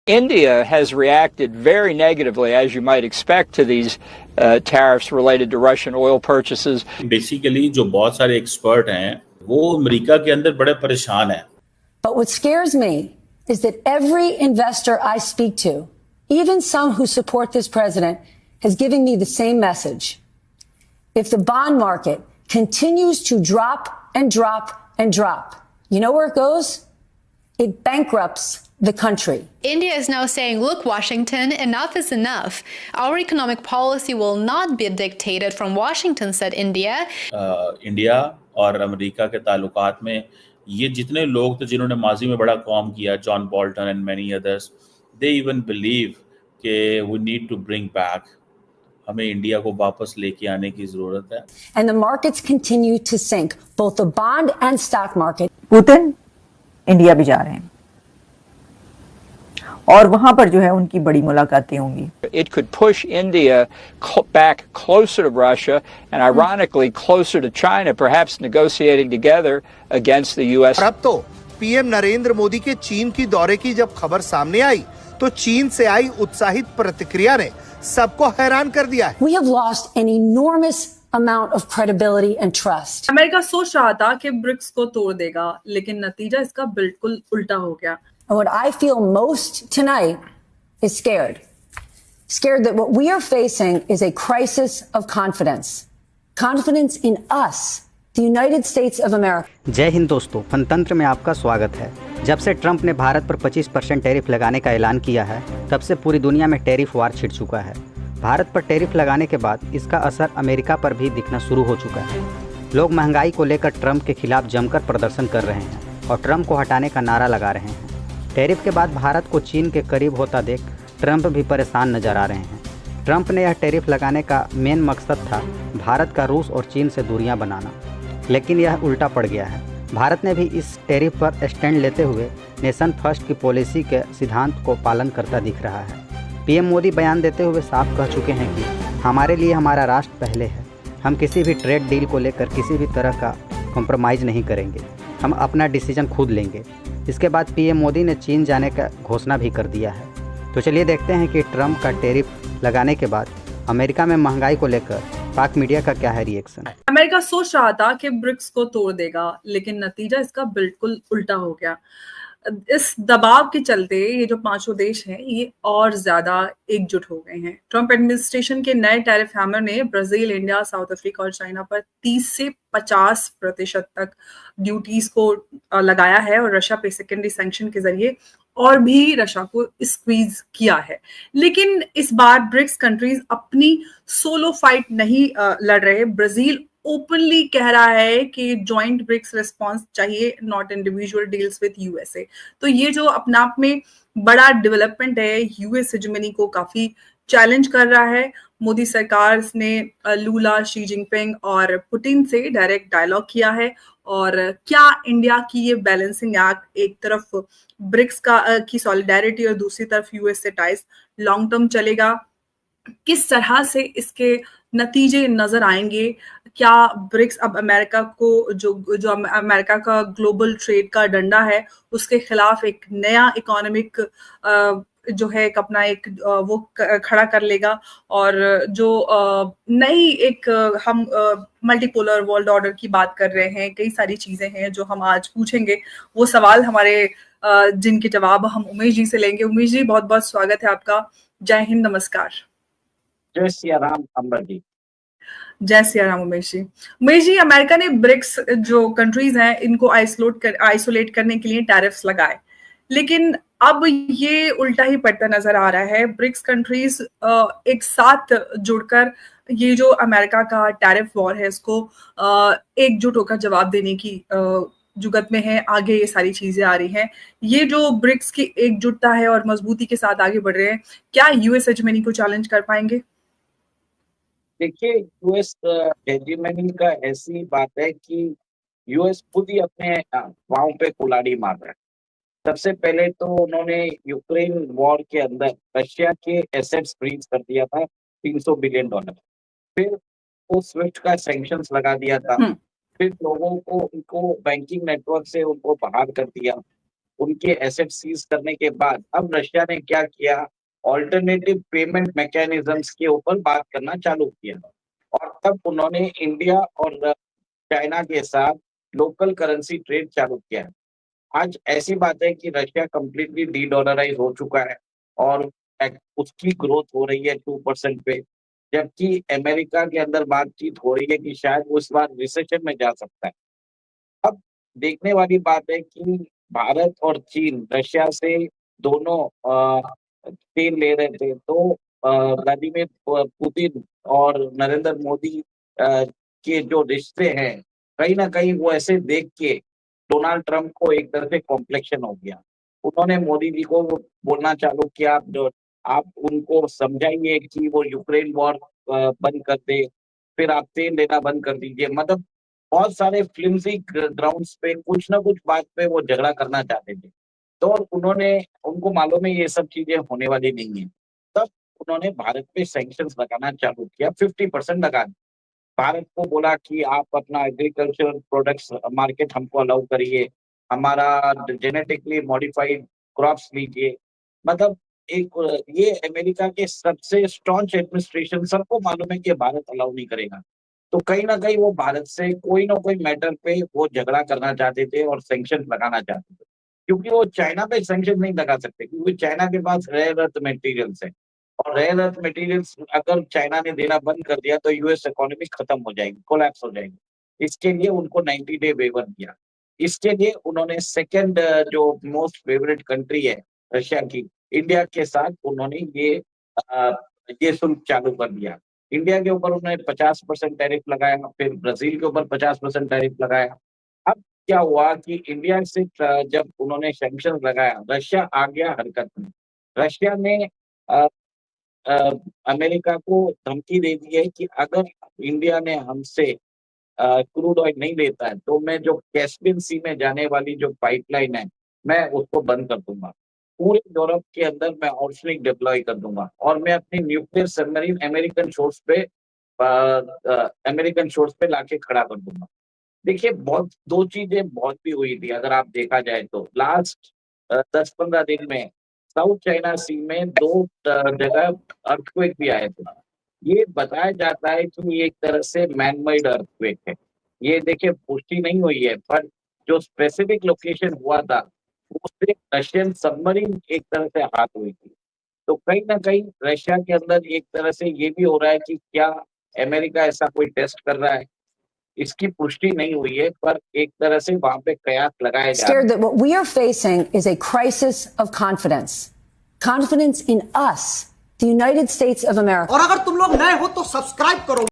India has reacted very negatively, as you might expect, to these tariffs related to Russian oil purchases. Basically जो बहुत सारे expert हैं वो America के अंदर बड़े परेशान हैं. But what scares me is that every investor I speak to, even some who support this president, has given me the same message. If the bond market continues to drop and drop and drop, you know where it goes? It bankrupts the country. India is now saying, look, Washington, enough is enough. Our economic policy will not be dictated from Washington, said India. India और America के ताल्लुकात में ये जितने लोग थे जिन्होंने माजी में बड़ा काम किया, John Bolton and many others, they even believe कि we need to bring back, हमें इंडिया को वापस लेके आने की जरूरत है. And the markets continue to sink, both the bond and stock market. Putin India भी जा रहे हैं और वहां पर जो है उनकी बड़ी मुलाकातें होंगी. It could push India back closer to Russia and ironically closer to China, perhaps negotiating together against the US. अब तो पीएम नरेंद्र मोदी के चीन की दौरे की जब खबर सामने आई तो चीन से आई उत्साहित प्रतिक्रिया ने सबको हैरान कर दिया है. We have lost an enormous amount of credibility and trust. America सोच रहा था कि ब्रिक्स को तोड़ देगा, लेकिन नतीजा इसका बिल्कुल उल्टा हो गया. And what I feel most tonight is scared. Scared that what we are facing is a crisis of confidence. Confidence in us, the United States of America. जय हिंद दोस्तों, फनतंत्र में आपका स्वागत है. जब से ट्रंप ने भारत पर 25% टैरिफ लगाने का ऐलान किया है, तब से पूरी दुनिया में टैरिफ वार छिड़ चुका है. भारत पर टैरिफ लगाने के बाद इसका असर अमेरिका पर भी दिखना शुरू हो चुका है. लोग महंगाई को लेकर ट्रंप के खिलाफ जमकर प्रदर्शन कर रहे हैं और ट्रंप को हटाने का नारा लगा रहे हैं. टैरिफ के बाद भारत को चीन के करीब होता देख ट्रंप भी परेशान नजर आ रहे हैं. ट्रंप ने यह टैरिफ लगाने का मेन मकसद था भारत का रूस और चीन से दूरियां बनाना, लेकिन यह उल्टा पड़ गया है. भारत ने भी इस टैरिफ पर स्टैंड लेते हुए नेशन फर्स्ट की पॉलिसी के सिद्धांत को पालन करता दिख रहा है. पीएम मोदी बयान देते हुए साफ कह चुके हैं कि हमारे लिए हमारा राष्ट्र पहले है. हम किसी भी ट्रेड डील को लेकर किसी भी तरह का कॉम्प्रोमाइज़ नहीं करेंगे. हम अपना डिसीजन खुद लेंगे. इसके बाद पीएम मोदी ने चीन जाने का घोषणा भी कर दिया है. तो चलिए देखते हैं कि ट्रंप का टैरिफ लगाने के बाद अमेरिका में महंगाई को लेकर पाक मीडिया का क्या है रिएक्शन. अमेरिका सोच रहा था कि ब्रिक्स को तोड़ देगा, लेकिन नतीजा इसका बिल्कुल उल्टा हो गया. इस दबाव के चलते ये जो पांचों देश हैं ये और ज्यादा एकजुट हो गए हैं. ट्रंप एडमिनिस्ट्रेशन के नए टैरिफ हैमर ने ब्राजील, इंडिया, साउथ अफ्रीका और चाइना पर 30 से 50% तक ड्यूटीज को लगाया है और रशिया पे सेकेंडरी सैंक्शन के जरिए और भी रशिया को स्क्वीज किया है. लेकिन इस बार ब्रिक्स कंट्रीज अपनी सोलो फाइट नहीं लड़ रहे. ब्राजील ओपनली कह रहा है कि जॉइंट ब्रिक्स रिस्पांस चाहिए, not individual deals with USA. तो ये जो अपने आप में बड़ा डेवलपमेंट है, यूएस हेजेमनी को काफी चैलेंज कर रहा है. मोदी सरकार ने लूला, शी जिनपिंग और पुतिन से डायरेक्ट डायलॉग किया है. और क्या इंडिया की ये बैलेंसिंग एक्ट, एक तरफ ब्रिक्स की सॉलिडारिटी और दूसरी तरफ यूएस से टाइज, लॉन्ग टर्म चलेगा? किस तरह से इसके नतीजे नजर आएंगे? क्या ब्रिक्स अब अमेरिका को जो अमेरिका का ग्लोबल ट्रेड का डंडा है उसके खिलाफ एक नया इकोनॉमिक जो है एक अपना एक वो खड़ा कर लेगा? और जो नई एक हम मल्टीपोलर वर्ल्ड ऑर्डर की बात कर रहे हैं, कई सारी चीजें हैं जो हम आज पूछेंगे. वो सवाल हमारे जिनके जवाब हम उमेश जी से लेंगे. उमेश जी, बहुत बहुत स्वागत है आपका. जय हिंद, नमस्कार. जय सिया राम अम्बर जी. जय सिया राम उमेश जी. उमेश जी, अमेरिका ने ब्रिक्स जो कंट्रीज हैं इनको आइसोलेट करने के लिए टैरिफ्स लगाए, लेकिन अब ये उल्टा ही पड़ता नजर आ रहा है. ब्रिक्स कंट्रीज एक साथ जुड़कर ये जो अमेरिका का टैरिफ वॉर है इसको एकजुट होकर जवाब देने की जुगत में है. आगे ये सारी चीजें आ रही हैं. ये जो ब्रिक्स की एकजुटता है और मजबूती के साथ आगे बढ़ रहे हैं, क्या यूएस हेजेमनी को चैलेंज कर पाएंगे? देखिए, यूएस हेजेमनी का ऐसी बात है कि यूएस खुद ही अपने पांव पे कुल्हाड़ी मार रहा है. सबसे पहले तो उन्होंने यूक्रेन वॉर के अंदर रशिया के एसेट्स फ्रीज कर दिया था, $300 बिलियन. फिर वो स्विफ्ट का सैंक्शंस लगा दिया था. फिर लोगों को उनको बैंकिंग नेटवर्क से उनको बाहर कर दिया. उनके एसेट सीज करने के बाद अब रशिया ने क्या किया, ऑल्टरनेटिव पेमेंट मैकेनिज्म्स के ऊपर बात करना चालू किया और तब उन्होंने इंडिया और चाइना के साथ लोकल करेंसी ट्रेड चालू किया है। आज ऐसी बात है कि रशिया कंप्लीटली डी-डॉलराइज हो चुका है और उसकी ग्रोथ हो रही है 2% पे, जबकि अमेरिका के अंदर बातचीत हो रही है कि शायद वो इस बार रिसेशन में जा सकता है। अब देखने वाली बात है कि भारत और चीन रशिया से दोनों तेल ले रहे थे, तो व्लादिमीर पुतिन और नरेंद्र मोदी के जो रिश्ते हैं, कहीं ना कहीं वो ऐसे देख के डोनाल्ड ट्रंप को एक तरह से कॉम्प्लेक्शन हो गया। उन्होंने मोदी जी को बोलना चालू किया, आप उनको समझाइए कि वो यूक्रेन वॉर बंद कर दे, फिर आप तेल लेना बंद कर दीजिए। मतलब बहुत सारे फ्लिम्सी ग्राउंड्स पे कुछ ना कुछ बात पे वो झगड़ा करना चाहते थे, तो उनको मालूम है ये सब चीजें होने वाली नहीं है। तब उन्होंने भारत पे सैंक्शंस लगाना चालू किया, 50% लगा दिया। भारत को बोला कि आप अपना एग्रीकल्चर प्रोडक्ट्स मार्केट हमको अलाउ करिए, हमारा जेनेटिकली मॉडिफाइड क्रॉप्स लीजिए। मतलब एक ये अमेरिका के सबसे स्टॉन्च एडमिनिस्ट्रेशन, सबको मालूम है कि भारत अलाउ नहीं करेगा, तो कहीं ना कहीं वो भारत से कोई ना कोई मैटर पे वो झगड़ा करना चाहते थे और सैंक्शन लगाना चाहते थे, क्योंकि वो चाइना पे सैंक्शन नहीं लगा सकते, क्योंकि चाइना के पास रेयर अर्थ मटेरियल्स है और रेयर अर्थ मटेरियल्स अगर चाइना ने देना बंद कर दिया तो यूएस इकोनॉमी खत्म हो जाएगी, कोलैप्स हो जाएगी। इसके लिए उनको 90 डे वेवर दिया। इसके लिए उन्होंने सेकंड जो मोस्ट फेवरेट कंट्री है रशिया की, इंडिया के साथ उन्होंने ये शुल्क चालू कर दिया। इंडिया के ऊपर उन्होंने 50% टैरिफ लगाया, फिर ब्राजील के ऊपर 50% टैरिफ लगाया। अब क्या हुआ कि इंडिया से जब उन्होंने सैंक्शन लगाया, रशिया आ गया हरकत में। रशिया ने अमेरिका को धमकी दे दी है कि अगर इंडिया ने हमसे क्रूड ऑयल नहीं लेता है तो मैं जो कैस्पियन सी में जाने वाली जो पाइपलाइन है मैं उसको बंद कर दूंगा, पूरे यूरोप के अंदर मैं ऑर्शनिक डिप्लॉय कर दूंगा और मैं अपनी न्यूक्लियर सबमरीन अमेरिकन शोर्स पे लाके खड़ा कर दूंगा। देखिए, दो चीजें बहुत भी हुई थी अगर आप देखा जाए तो। लास्ट 10-15 दिन में साउथ चाइना सी में 2 जगह अर्थक्वेक भी आए थे। ये बताया जाता है कि ये एक तरह से मैनमेड अर्थक्वेक है। ये देखिए पुष्टि नहीं हुई है, पर जो स्पेसिफिक लोकेशन हुआ था उससे रशियन सबमरीन एक तरह से हाथ हुई थी। तो कहीं ना कहीं रशिया के अंदर एक तरह से ये भी हो रहा है कि क्या अमेरिका ऐसा कोई टेस्ट कर रहा है, इसकी पुष्टि नहीं हुई है, पर एक तरह से वहां पे कयास लगाया जा रहा है। That what we are facing is a crisis of confidence. Confidence in us, the United States of America. और अगर तुम लोग नए हो तो सब्सक्राइब करो।